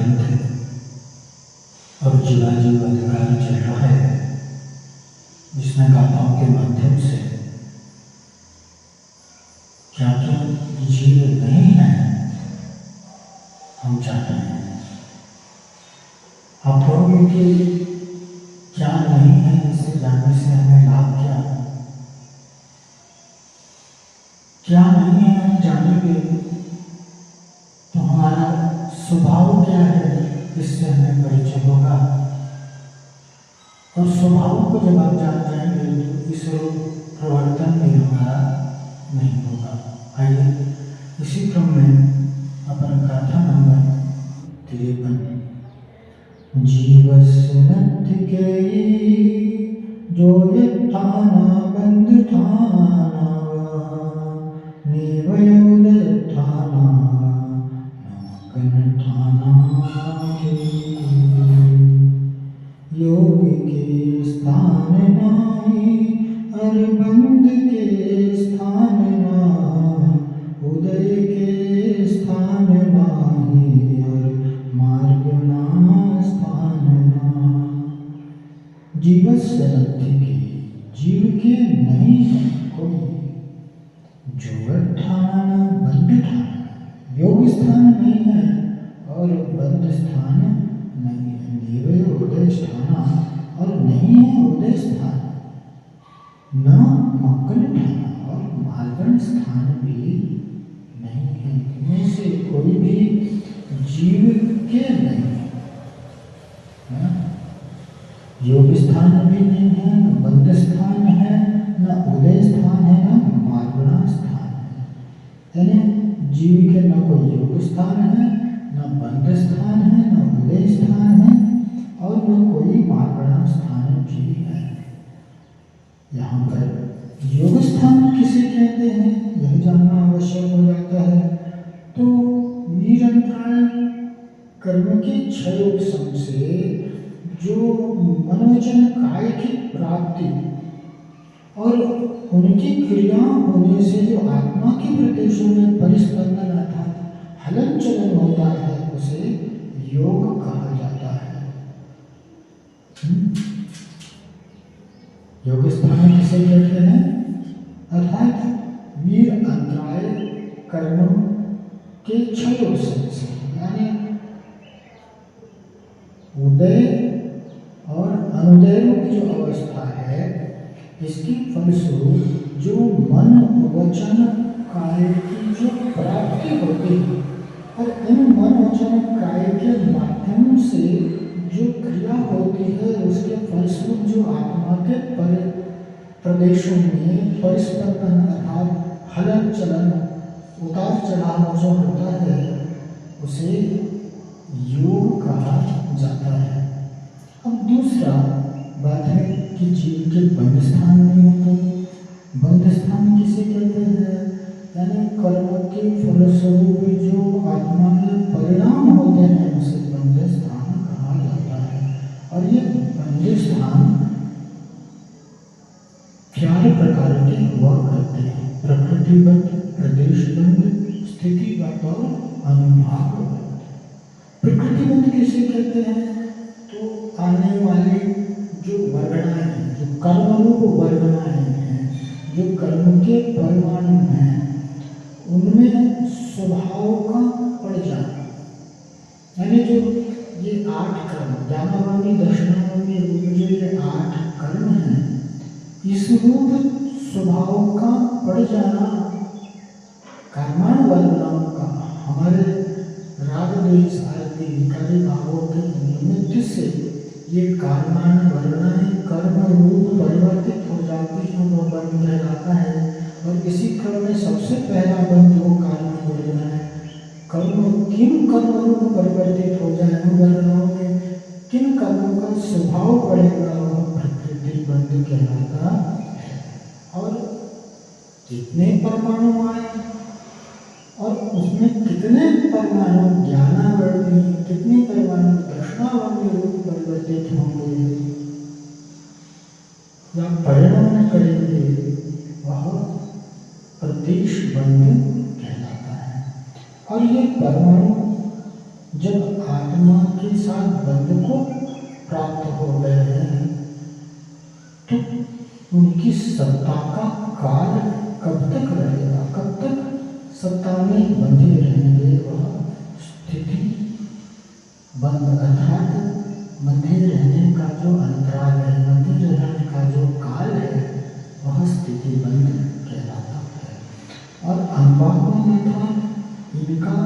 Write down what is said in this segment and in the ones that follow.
ग्रंथ और जीवाजीव अधिकार चल रहा है, जिसमें गाथाओं के माध्यम से क्या क्या जीव नहीं है हम चाहते हैं। आप कहोगे कि क्या नहीं है, इसे जानने से हमें लाभ क्या नहीं है। हम जानेंगे तो हमारा स्वभाव क्या है, इससे हमें परिचय होगा। और स्वभाव को जब आप जान जाएंगे तो इस प्रवर्तन भी हमारा नहीं होगा। आइए इसी क्रम में अपन गाथा नंबर 53 जीवस्य नत्थिकेयी जो यत्थाना बंधुथाना निवयोदयत्थाना नमकनथाना योग के स्थान नाहि और बंध के स्थान नाहि, उदय के स्थान नाहि और मार्ग ना स्थान नाहि। जीवस्य नत्थिकेयी, जीव के नहीं है कोई, जोगत्थान बंधुथान, योग स्थान नहीं है और बंध स्थान नहीं है। निवय उदय स्थान और नहीं है उदय स्थान, न मक्कन स्थान और मार्गण स्थान भी नहीं है। इनमें से कोई भी जीव के नहीं है। योग स्थान भी नहीं है, न बंध स्थान है, न उदय स्थान है, न मार्गण स्थान है। यानी जीव के न कोई योग स्थान है, न बंध स्थान है, न उदय स्थान है और न कोई मार्गण स्थान भी है। यहाँ पर योग स्थान किसे कहते हैं यह जानना आवश्यक हो जाता है। तो वीर अंतराल कर्म के क्षय उपशम से जो मनोवचन काय की प्राप्ति और उनकी क्रिया होने से जो आत्मा के प्रदेशों में परिस्पंदन अर्थात हलन चलन होता है, उसे योग कहा जाता है। योग स्थान किसे कहते हैं? अर्थात वीर अंतराय कर्म के क्षय उपशम से, यानी उदय और अनुदय की जो अवस्था है, इसकी फलस्वरूप जो मन वचन काय की जो प्राप्ति होती है और इन मन वचन काय के माध्यम से जो क्रिया होती है, उसके फलस्वरूप जो आत्मा के प्रदेशों में परिस्पंदन अर्थात हलन चलन उतार चढ़ाव जो होता है, उसे योग कहा जाता है। अब दूसरा बात है कि जीव के बंध स्थान नहीं होते। बंध स्थान किसे कहते हैं? यानी कर्म के फलस्वरूप जो आत्मा के परिणाम होते हैं, उसे बंध स्थान कहा जाता है। और ये बंध स्थान 4 प्रकार के हुआ करते हैं: प्रकृतिबद्ध, प्रदेशबद्ध, स्थितिबद्ध और अनुभागबद्ध। प्रकृतिबद्ध किसे कहते हैं? तो आने वाली जो वर्गणाएं हैं, जो कर्मरूप वर्गणाएं हैं, जो कर्म के परमाणु हैं, उनमें स्वभाव का पड़ जाना, यानी जो ये 8 कर्म ज्ञानागामी दर्शनागामी रूप जो ये 8 कर्म हैं, इस रूप स्वभाव का पड़ जाना कर्माणु वर्गणाओं का हमारे राग द्वेष आदि विकारी भावों के निमित्त से ये कर्माणु वर्गणाएं कर्म रूप परिवर्तित हो जाती हैं, वो बंध कहलाता है। और इसी क्रम में सबसे पहला बंध वो कर्माणु वर्गणाएं कर्म किन कर्म रूप परिवर्तित हो जाए, उन वर्गणाओं में किन कर्मों का स्वभाव पड़ेगा, वह प्रकृति बंध कहलाता है। और जितने परमाणु आए और उसमें कितने परमाणु ज्ञानावर्णी, कितने परमाणु दर्शनावर्णी रूप परिवर्तित होंगे या परिणाम करेंगे, वह प्रदेश बंध कहलाता है। और ये परमाणु जब आत्मा के साथ बंध को प्राप्त हो गए हैं तो उनकी सत्ता का काल कब तक रहेगा, कब तक सत्ता में बंधे रहेंगे। वह स्थिति बंध अर्थात बंधे रहने का जो अंतराल है, बंधे रहने का जो काल है, वह स्थिति बंध कहलाता है। और अनुपागम अर्थात इनका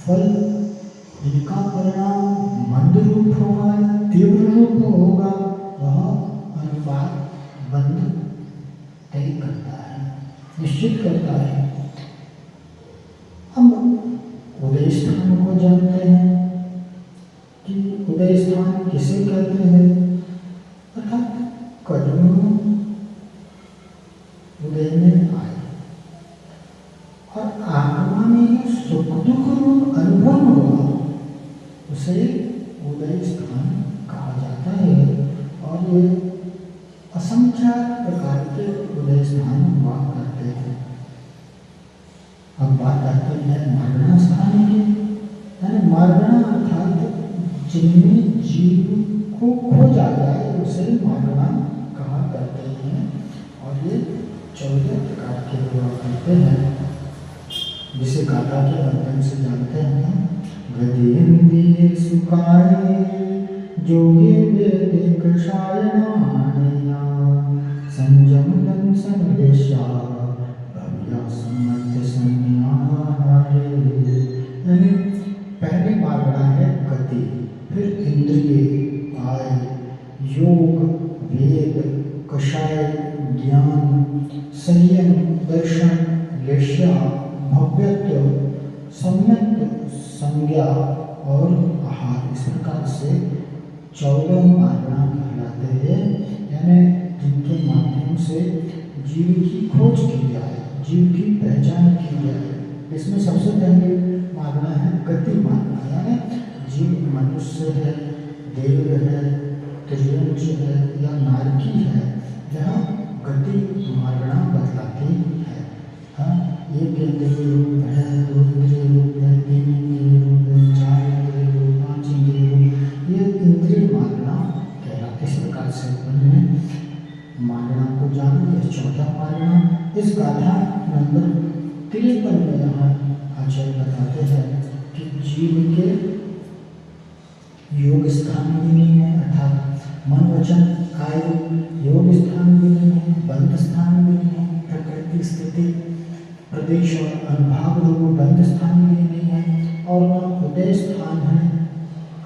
फल, इनका परिणाम मंद रूप होगा, तीव्र रूप होगा, वह अनुपात बंध तय करता है, निश्चित करता है। हम उदय स्थान को जानते हैं कि उदय स्थान किसे कहते हैं, अर्थात कर्म उदय में आए और आत्मा में सुख दुख रूप अनुभव हुआ, उसे उदय स्थान कहा जाता है। और ये असंख्यात प्रकार के उदय स्थान हुआ करते हैं। अब बात आती है मारणा स्थान की, यानी मारणा अर्थात जिनमें जीव को खोजा जाए उसे मारणा कहा करते हैं। और ये 14 प्रकार के हुआ करते हैं, जिसे गाथा के माध्यम से जानते हैं। गदेन्द्रिये सुखाय जोगे वेदे कषायणानया संयम दंसन देशा भव्या समर्थ संज्ञाहारे। यानी पहली मार्गणा है गति, फिर इंद्रिय आय, योग वेद कषाय ज्ञान, संयम दर्शन लेशा भव्यत्व सम्यक संज्ञा और आहार। इस प्रकार से 14 मार्गणा कहलाते हैं, यानी जिनके माध्यम से जीव की खोज की जाए, जीव की पहचान की जाए। इसमें सबसे पहले मार्गणा है गति मार्गणा, यानी जीव मनुष्य है, देव है, त्रियंज है या नारकी है, यह गति मार्गणा बतलाती है। हाँ, एक इंद्रिय रूप है, 2 इंद्रिय रूप है, 3 इंद्रिय रूप है, 4 इंद्रिय रूप, 5 इंद्रिय रूप, ये इंद्रिय मार्गणा कहलाती। इस प्रकार से उन्होंने मार्गणा को जाना। यह 14 मार्गणा। इस गाथा नंबर 53 में यहाँ आचार्य बताते हैं कि जीव के योग स्थान भी नहीं है, अर्थात मन वचन काय योग स्थान भी नहीं है, बंध स्थान भी नहीं है, प्रकृति स्थिति प्रदेश और अनुभाग रूप बंध स्थान भी नहीं है, और वह उदय स्थान है,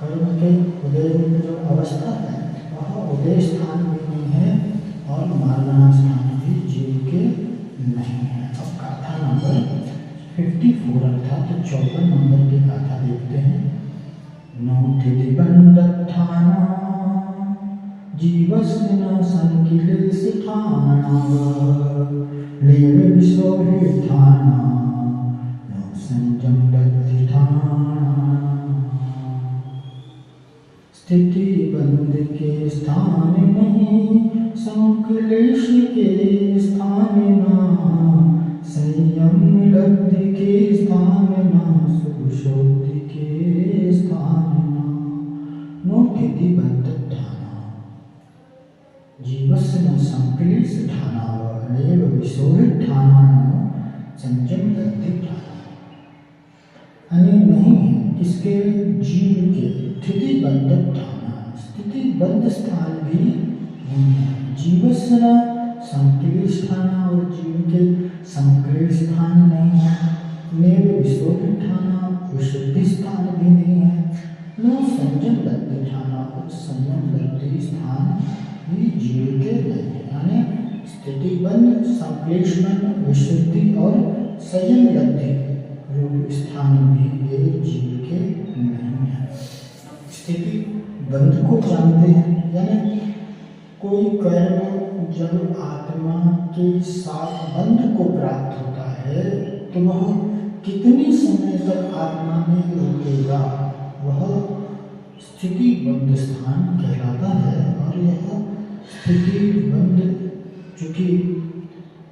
कर्म के उदय रूप जो अवस्था है वह उदय स्थान भी नहीं है, और मार्गणा स्थान भी जीव के नहीं है। अब गाथा नंबर 54 अर्थात 54 नंबर की गाथा देखते हैं। नौतिथि बंधत्थाना जीवस्य न संकिलेशिथाना लेव विसोहिथाना न संजम दत्थिथाना। स्थिति बंध के स्थान नहीं, संक्लेश के स्थान ना, संयम लब्धि के स्थान ना, सुख शोधि के स्थान ना। नौतिथि बंधत्थाना जीवस्य न संक्लेशिथाना लेव विसोहिथाना न संजम दत्थिथाना। यानी नहीं है किसके, जीव के स्थिति बंध स्थान, स्थिति बंध स्थान भी नहीं है। जीवस्य न संक्लेश स्थान, और जीव के संक्लेश स्थान नहीं है। नेव विसोहिथाना, विशुद्धि स्थान भी नहीं है। न संयम दत्थिथाना, और संयम दत्ति स्थान भी जीव के नहीं है। यानी स्थिति बंध, संक्लेश बंध, विशुद्धि और संयम दत्ति रूप स्थान भी ये जीव के नहीं है। स्थिति बंध को जानते हैं, यानी कोई कर्म जब आत्मा के साथ बंध को प्राप्त होता है तो वह कितनी समय तक आत्मा में रुकेगा, वह स्थिति बंध स्थान कहलाता है। और यह स्थिति बंध चूंकि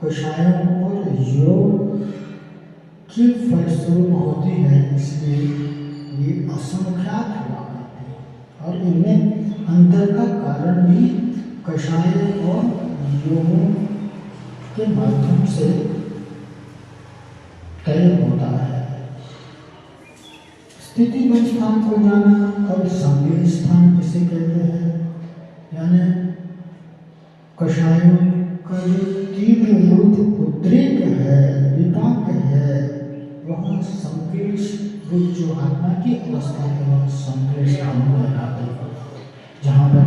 कषायों और योग की फलस्वरूप होती है, इसलिए ये असंख्यात हुआ करते इनमें अंतर का कारण भी कषाय और योगों के माध्यम से तय होता है। स्थितिबद्ध स्थान को जाना और संवेद स्थान किसे कहते हैं, यानी कषायों का जो तीव्र रूप उद्रेक है, विपाक है, वह संवेद रूप जो आत्मा की अवस्था है वह संवेद स्थान कहलाती है। जहाँ पर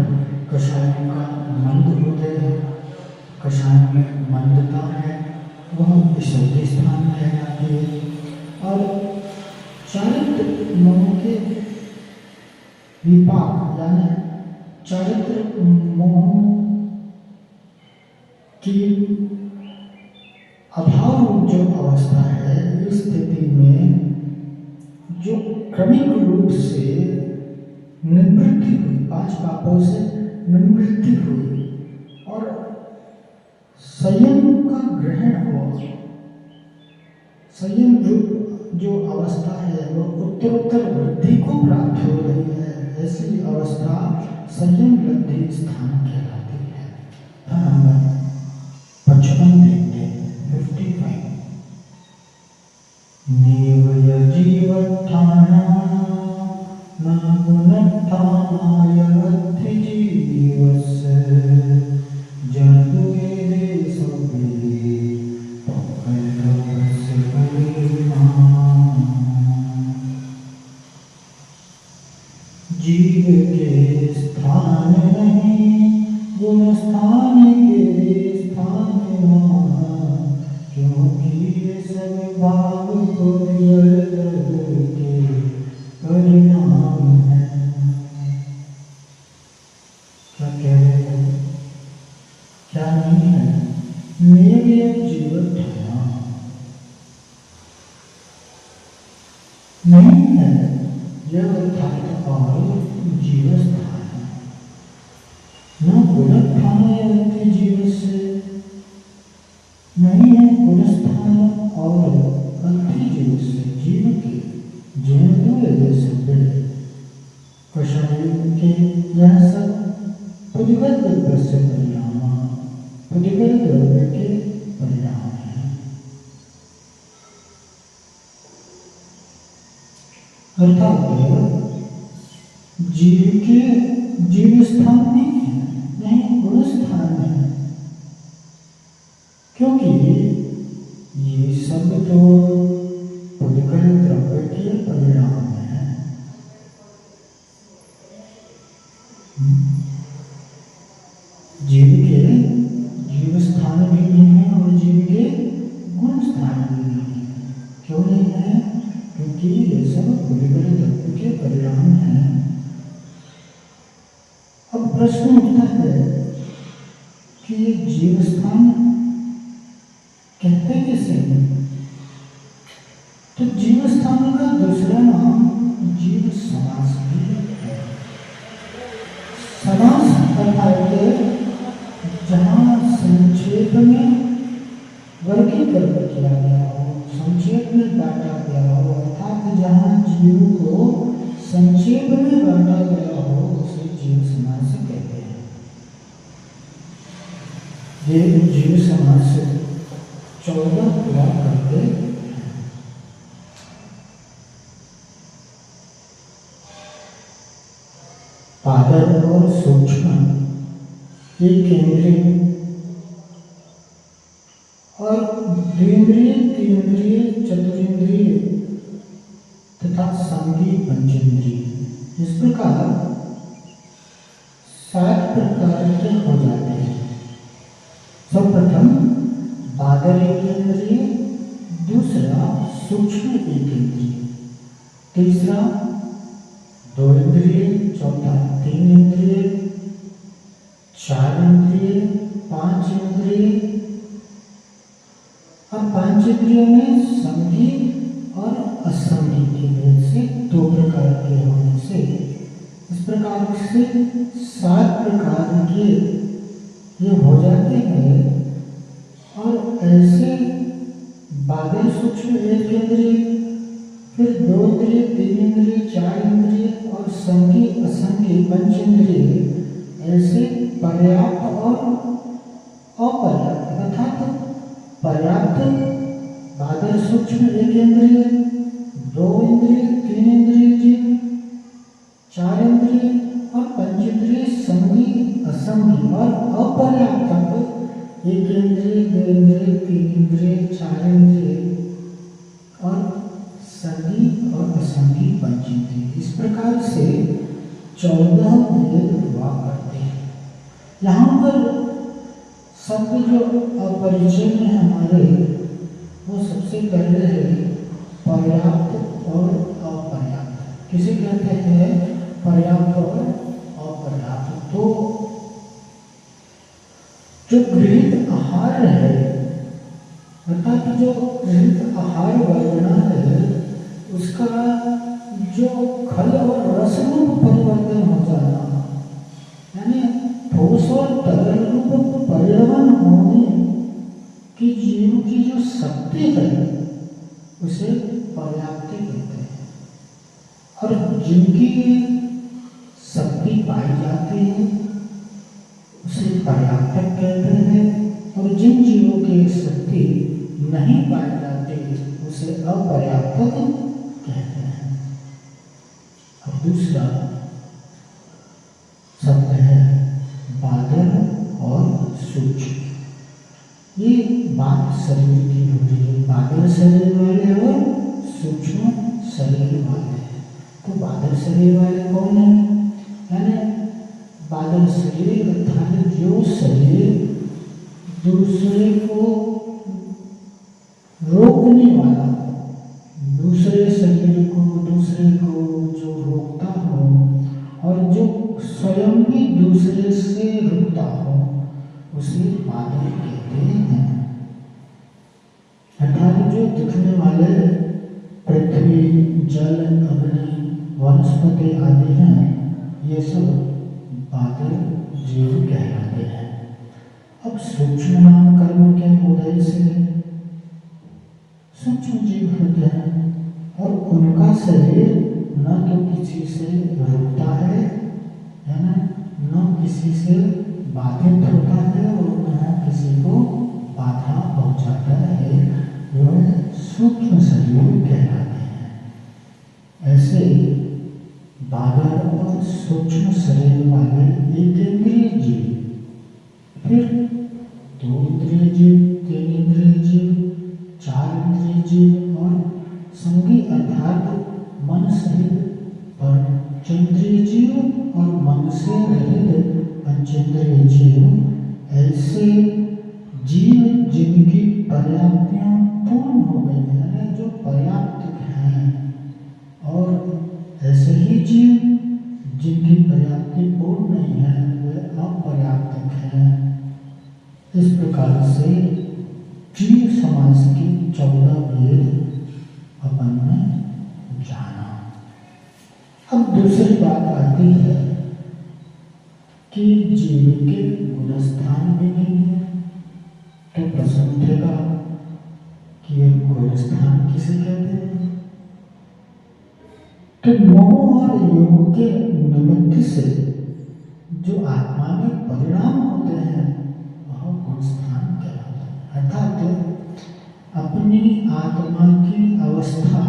कषायों का मंद हृदय है, कषायों में मंदता है, वह विशुद्धि स्थान कहलाती है। और चारित्र मोह के विपाक यानी चारित्र मोह की अभाव जो अवस्था है, इस स्थिति में जो क्रमिक रूप से निवृत्ति हुई, 5 पापों से निवृत्ति हुई और संयम का ग्रहण हुआ, संयम रूप जो अवस्था है वह उत्तरोत्तर वृद्धि को प्राप्त हो रही है, ऐसी अवस्था संयम लब्धि स्थान कहलाती है। 55 देखते 55 निवय जीवठाना न गुणठानाय अद्धि जीवस जगवेदे सबे पकड़वस परिणाम। जीव के स्थान नहीं गुण स्थान के स्थान वहाँ, क्योंकि ये सब भाव को के परिणाम है। क्या कह रहे हैं, क्या नहीं है, नियम जीवन ठाना नहीं है, यह अर्थात और जीव स्थान न गुणस्थान है, जीव से नहीं है गुणस्थान और अंति जीव से, जीव के कषाय के यह सब पुद्गल द्रव्य से परिणाम, पुद्गल द्रव्य के परिणाम है। अर्थात जीव के जीव स्थान नहीं है, नहीं गुण स्थान है, क्योंकि ये सब तो पुद्गल द्रव्य के परिणाम है। जीव के जीव स्थान भी नहीं है और जीव के गुण स्थान भी नहीं है। क्यों नहीं है, क्योंकि ये सब पुद्गल द्रव्य के परिणाम है। अब प्रश्न उठता है कि ये जीव स्थान कहते किसे हैं? तो जीव स्थान का दूसरा नाम जीव समास भी है। समास अर्थात जहाँ संक्षेप में वर्गीकरण किया गया हो, संक्षेप में बांटा गया हो, अर्थात जहाँ जीव को संक्षेप में बांटा गया हो उसे जीव समास कहते हैं। ये जीव समास 14 हुआ करते हैं। पादर और सूक्ष्म एक इंद्रिय और द्विंद्रिय, तीन्द्रिय, चतुरिंद्रिय तथा संगी पंचेंद्रिय, इस प्रकार 7 प्रकार के हो जाते हैं। सर्वप्रथम बादर एक इंद्रिय, दूसरा सूक्ष्म एक इंद्रिय, तीसरा 2 इंद्रिय, चौथा 3 इंद्रिय, 4 इंद्रिय, 5 इंद्रिय और 5 इंद्रियों में संगी और असंगी के भेद से 2 प्रकार के होने से इस प्रकार से 7 प्रकार के ये हो जाते हैं। और ऐसे बादल सूक्ष्म एक इंद्रिय, फिर 2 इंद्रिय, 3 इंद्रिय, 4 इंद्रिय और संगी असंगी पंच प्रकार से 14 भेद हुआ करते हैं। यहाँ पर शब्द जो अपरिचय में हमारे, वो सबसे पहले है पर्याप्त और अपर्याप्त। किसे कहते हैं? पर्याप्त और अपर्याप्त। तो जो गृहीत आहार है, अर्थात जो गृहीत आहार वर्णना है, उसका जो खल और रस रूप परिवर्तन हो जाना, यानी ठोस और तरल रूप परिवर्तन होने की जीव की जो शक्ति है, उसे पर्याप्ति कहते हैं। और जिनकी शक्ति पाई जाती है, उसे पर्याप्त कहते हैं। और जिन जीवों की शक्ति नहीं पाई जाती, उसे अपर्याप्त कहते हैं। अब दूसरा शब्द है बादल और सूक्ष्म। ये बात शरीर की हो रही है, बादल शरीर वाले और सूक्ष्म शरीर वाले हैं। तो बादल शरीर वाले कौन है? यानी बादल शरीर अर्थात जो शरीर दूसरे को रोकने वाला, दूसरे शरीर को, दूसरे को जो रोकता हो और जो स्वयं भी दूसरे से रुकता हो, उसे बादल कहते हैं। अर्थात जो दिखने वाले पृथ्वी, जल, अग्नि, वनस्पति आदि हैं, ये सब बादल जीव कहलाते हैं। अब सूक्ष्म नाम कर्म के उदय से सूक्ष्म जीव होते हैं और उनका शरीर न तो किसी से रुकता है, न किसी से बाधित होता है और न किसी को बाधा पहुंचाता है, वह सूक्ष्म शरीर कहलाते हैं। ऐसे बादल और सूक्ष्म शरीर वाले एक इंद्रिय जीव, फिर 2 इंद्रिय जीव, 3 इंद्रिय जीव, 4 इंद्रिय जीव और संगी अर्थात मन सहित पंचेंद्रिय जीव और मन से रहित पंचेंद्रिय जीव, ऐसे जीव जिनकी पर्याप्तियां पूर्ण हो गई हैं, जो पर्याप्त हैं, और ऐसे ही जीव जिनकी पर्याप्ति पूर्ण नहीं है, वे अपर्याप्त हैं। इस प्रकार से जीव समाज की 14 भेद अपन ने जाना। अब दूसरी बात आती है कि जीव के गुणस्थान भी नहीं है। तो प्रश्न उठेगा कि ये गुणस्थान किसे कहते हैं? तो मोह और योग के निमित्त से जो आत्मा में परिणाम होते हैं, वह गुणस्थान कहलाता है। अर्थात अपनी आत्मा की अवस्था,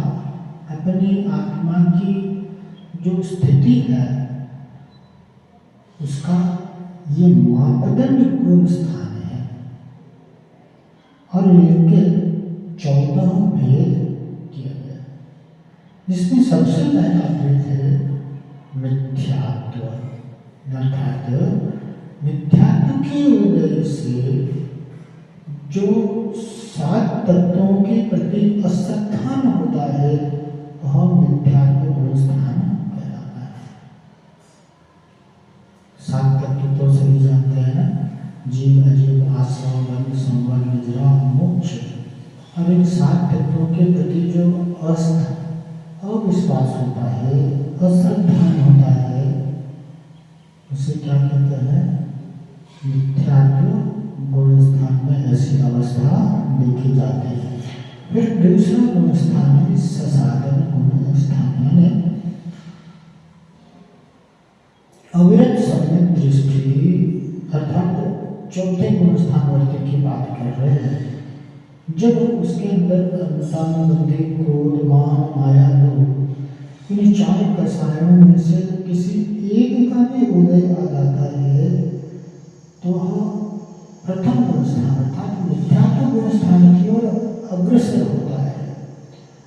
अपनी आत्मा की जो स्थिति है, उसका ये मापदंड गुणस्थान है। और इनके 14 भेद किया गया, जिसमें सबसे पहला भेद है मिथ्यात्व। अर्थात मिथ्यात्व की वजह से जो 7 तत्वों के प्रति अश्रद्धान होता है, वह मिथ्यात्व गुणस्थान कहलाता है। 7 तत्व तो सभी जानते हैं ना, जीव, अजीव, आश्रम, वन, संवर, निद्रा, मोक्ष। और इन 7 तत्वों के प्रति जो अविश्वास होता है, अश्रद्धान होता है, उसे क्या कहते हैं? मिथ्यात्व गुणस्थान में ऐसी अवस्था देखी जाती है। फिर दूसरा गुणस्थान है ससाधन गुणस्थान, यानी अविरत सम्यक दृष्टि, अर्थात चौथे गुणस्थान वर्ग की बात कर रहे हैं। जब उसके अंदर बुद्धि, क्रोध, मान, माया, लोभ, इन 4 कषायों में से किसी एक का भी उदय आ जाता है, तो वह प्रथम गुणस्थान अर्थात मिथ्यात्व गुणस्थान की ओर अग्रसर होता है।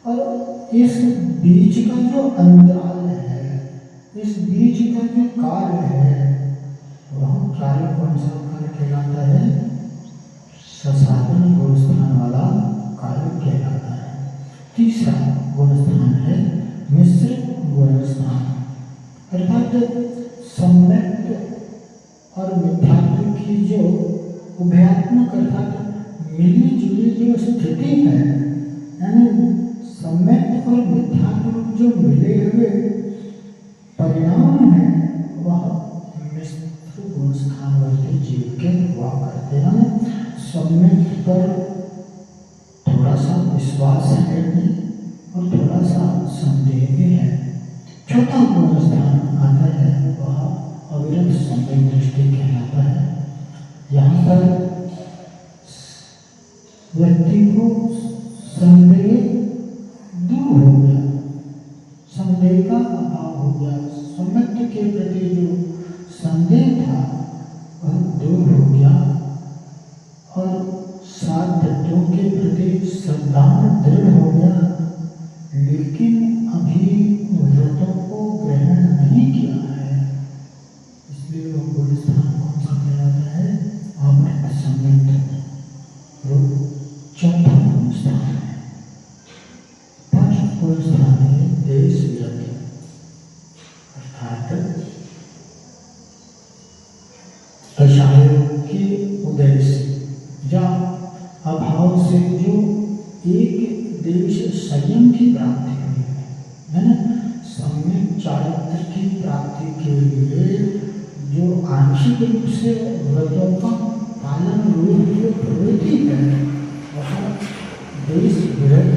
और इस बीच का जो अंतराल है, इस बीच का जो काल है वह काल कौन सा काल कहलाता है? ससाधन गुणस्थान वाला काल कहलाता है। तीसरा गुणस्थान है मिश्र गुणस्थान, अर्थात सम्यक्त और मिथ्यात्व की जो उभयात्मक अर्थात मिली जुली जो स्थिति है, यानी सम्यक्त और मिथ्यात्व जो मिले हुए परिणाम है वह मिश्र गुणस्थान वाले जीव के हुआ करते हैं। सम्यक्त पर थोड़ा सा विश्वास है और थोड़ा सा संदेह भी है। चौथा गुणस्थान आता है वह अविरत सम्यक दृष्टि कहलाता है। यहाँ पर व्यक्ति को संदेह दूर हो गया, संदेह का अभाव हो गया, सम्यक्त के प्रति जो संदेह था वह दूर हो गया और सात तत्वों के प्रति श्रद्धा दृढ़ हो गया, लेकिन अभी व्रतों को ग्रहण नहीं किया है, इसलिए वह गुणस्थान कौन सा कहलाता है? अमृत सम्यक्त चौथा गुणस्थान है। पांचवा गुणस्थान है देश विरत, अर्थात कषायों के उदय से या अभाव से जो एक देश संयम की प्राप्ति हुई है ना, सम्यक चारित्र की प्राप्ति के लिए जो आंशिक रूप से व्रतों का पालन रूप जो प्रवृत्ति है वह देश विरत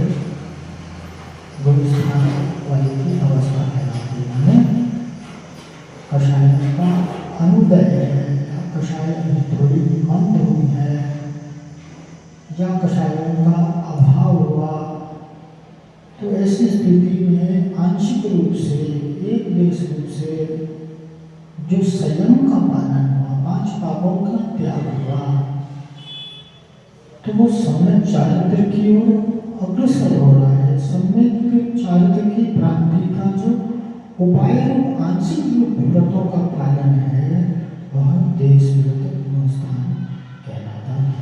गुणस्थान वाली की अवस्था कहलाती है। कषायों का अनुदय है, कषाय थोड़ी मंद हुई है या कषायों का अभाव हुआ, तो ऐसी स्थिति में आंशिक रूप से एक देश रूप से जो संयम का पालन हुआ, 5 पापों का त्याग हुआ, तो वो सम्यक चारित्र की ओर अग्रसर हो रहा है। सम्यक चारित्र की प्राप्ति का जो उपाय रूप आंशिक रूप व्रतों का पालन है वह देश विरत गुणस्थान कहलाता है।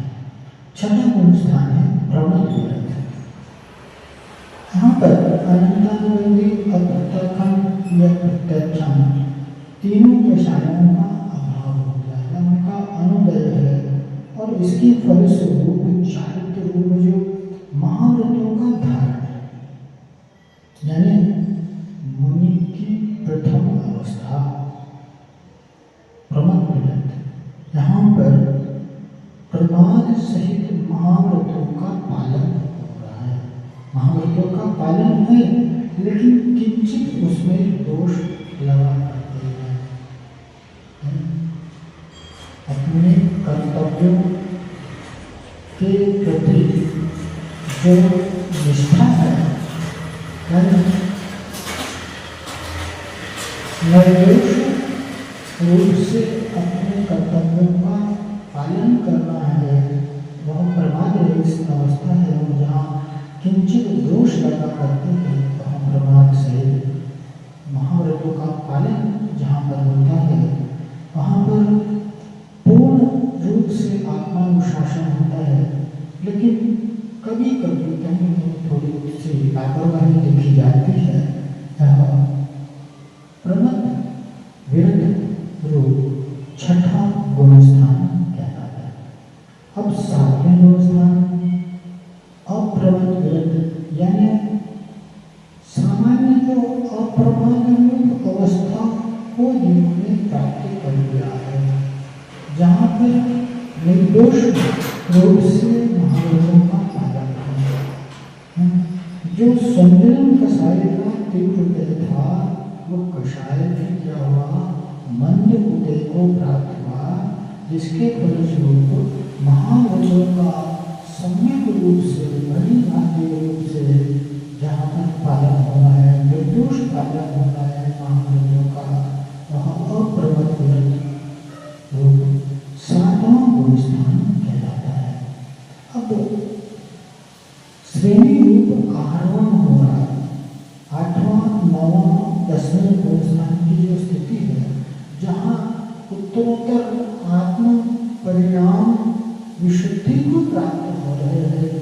छठा गुणस्थान है प्रवृत्त विरत। यहाँ पर अनंतानुबंधी अप्रत्यक्षम या प्रत्यक्षम तीनों कषायों का अभाव हो गया है, उनका अनुदय है और इसके फलस्वरूप चारित्र रूप जो महाव्रतों का धारण है, यानी मुनि की प्रथम अवस्था प्रमत्त विरत। यहाँ पर प्रमाद सहित महाव्रतों का पालन हो रहा है। महाव्रतों का पालन है लेकिन किंचित उसमें दोष लगा करते हैं। अपने कर्तव्यों के प्रति जो निष्ठा है, निर्दोष रूप से अपने कर्तव्यों का पालन करना है, वह प्रमाद रहित अवस्था है। और जहाँ किंचित दोष लगा करते हैं वहाँ प्रमाद से महाव्रतों का पालन जहाँ पर होता है वहाँ पर पूर्ण रूप से आत्मानुशासन होता है, लेकिन कभी कभी कहीं थोड़ी सी लापरवाही देखी जाती है। प्रमत्त विरत रूप छठा गुणस्थान कहलाता है। अब सातवें गुणस्थान अप्रमत्त विरत, यानी सामान्य जो अप्रमाद अवस्था को जिन्होंने प्राप्त कर लिया है, जहाँ पर निर्दोष रूप से महाव्रतों का पालन है। जो संयम कषाय का तीव्र उदय था वो कषाय में क्या हुआ? मंद उदय को प्राप्त हुआ, जिसके फलस्वरूप महाव्रतों का सम्यक रूप से बड़ी भाग्य रूप से जहाँ पर पालन होना है, निर्दोष पालन होना है महाव्रतों का, वह अप्रमत्त विरत रूप सातवां गुणस्थान कहलाता है। अब श्रेणी रूप आरोहण हो रहा है। 8वां 9वां 10वें गुणस्थान की उत्तरोत्तर आत्म परिणाम विशुद्धि को प्राप्त हो रहे हैं,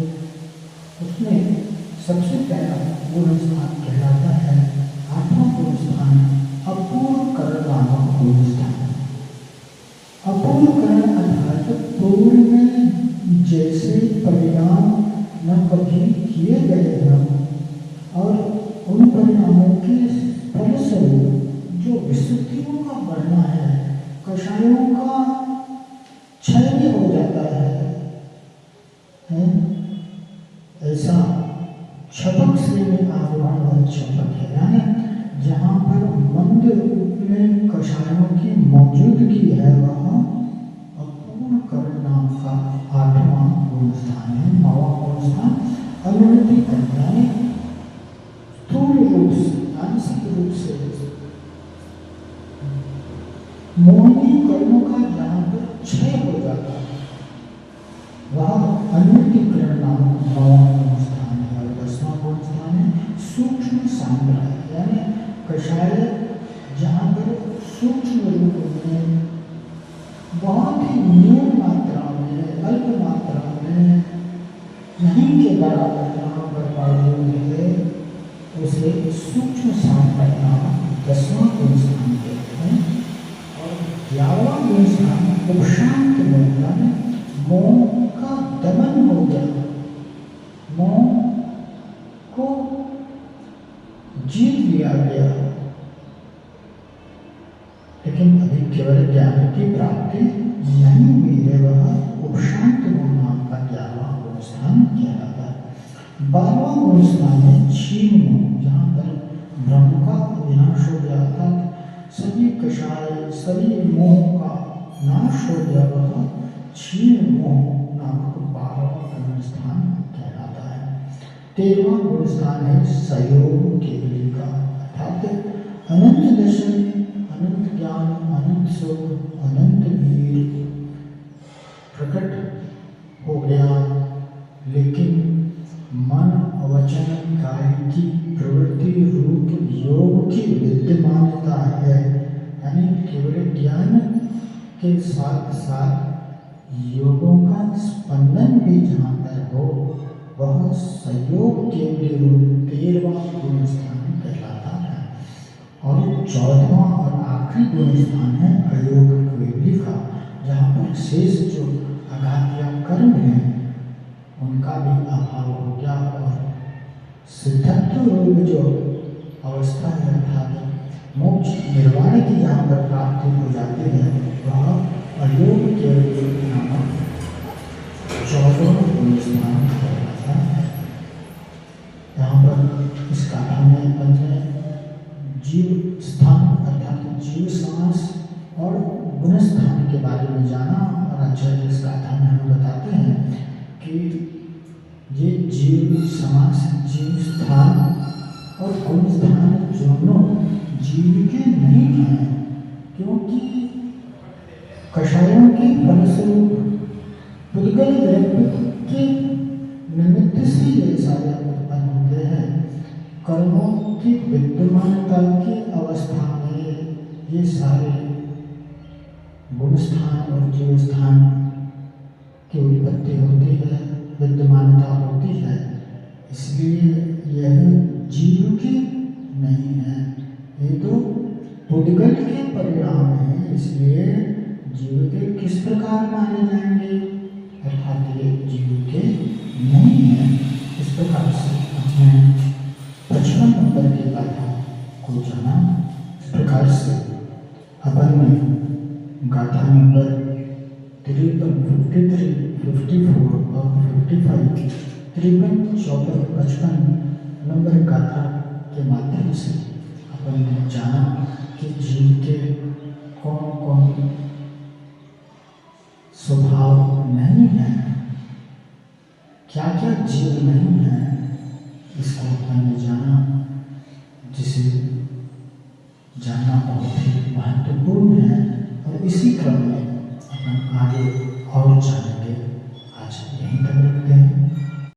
उसमें सबसे पहला गुण स्थान कहलाता है, आठवां गुण स्थान अपूर्ण करण नामक गुण स्थान। अपूर्ण करण अर्थात पूर्व में जैसे परिणाम न कभी किए गए हैं और उन परिणामों के फलस्वरूप जो विशुद्धियों का बढ़ना है, कषायों का क्षय भी हो जाता है, ऐसा छपक से में आरोहण और छपक है, यानी जहाँ पर मंद रूप में कषायों की मौजूदगी है वहाँ अपूर्ण करण नाम का आठवां गुण स्थान है। नौवां गुण स्थान अनुमति यानी स्थूल रूप से, आंशिक रूप से मोहनी कर्मों का जहाँ पर क्षय हो जाता है वह अनुमतिकरण नामक नौवां गुण स्थान है। और 10वां गुण स्थान है सूक्ष्म सांद्रता, यानी कषाय जहाँ पर सूक्ष्म रूप में बहुत ही न्यून मात्रा में, अल्प मात्रा में, नहीं के बराबर जहाँ पर मौजूद है उसे सूक्ष्म सांद्रता नामक 10वां गुण स्थान कहते हैं। और 11वां गुण स्थान उपशांत में मोह का दमन हो गया, मोह को जीत लिया गया, लेकिन अभी केवल ज्ञान की प्राप्ति नहीं हुई है, वह उपशांत गुण नाम का 11वां गुण स्थान कहलाता है। 12वां गुण स्थान है क्षीण मोह, जहाँ पर ब्रह्म का विनाश हो गया था, सभी कषाय सभी मोह का नाश हो गया, वह क्षीण मोह नामक 12वां गुण स्थान कहलाता है। 13वां गुण स्थान है सहयोग केवली का, अर्थात अनंत दर्शन, अनंत ज्ञान, अनंत सुख, अनंत वीर प्रकट हो गया, लेकिन मन वचन काय की प्रवृत्ति रूप योग की विद्यमानता है, यानी केवल ज्ञान के साथ साथ योगों का स्पंदन भी जहाँ पर हो वह सहयोग केवल रूप 13वां गुण स्थान कहलाता है। और 14वां और आखिरी गुण स्थान है अयोग केवली का, जहाँ पर शेष जो अघात्य कर्म है उनका भी अभाव हो गया और सिद्धत्व रूप जो अवस्था है अर्थात मोक्ष निर्वाण की जहाँ पर प्राप्ति हो जाती है वह अयोग केवली नामक 14वां गुण स्थान कहलाता है। यहाँ पर इस कथा में पंच जीव स्थान अर्थात जीव समास और गुण स्थान के बारे में जाना, और आचार्य इस कथा में हमें बताते हैं कि ये जीव समास, जीव स्थान और गुण स्थान दोनों जीव के नहीं हैं, क्योंकि कषायों के फलस्वरूप पुद्गल द्रव्य के निमित्त से ये सारे उत्पन्न होते हैं। कर्मों की विद्यमानता की अवस्था में ये सारे गुण स्थान और जीव स्थान की उत्पत्ति होती है, विद्यमानता होती है, इसलिए यह जीव के नहीं है, ये तो पुद्गल के परिणाम है, इसलिए जीव के किस प्रकार माने जाएंगे, अर्थात ये जीव के नहीं है। इस प्रकार से हमने 55 नंबर की गाथा को जाना। इस प्रकार से अपन ने गाथा नंबर 53, 53, 54 और 55, 53, 54, 55 नंबर गाथा के माध्यम से अपन ने जाना कि जीव के कौन कौन स्वभाव नहीं है, क्या क्या जीव नहीं है, इसको अपन ने जाना, जिसे जानना बहुत ही महत्वपूर्ण है। और इसी क्रम में अपन आगे और जाने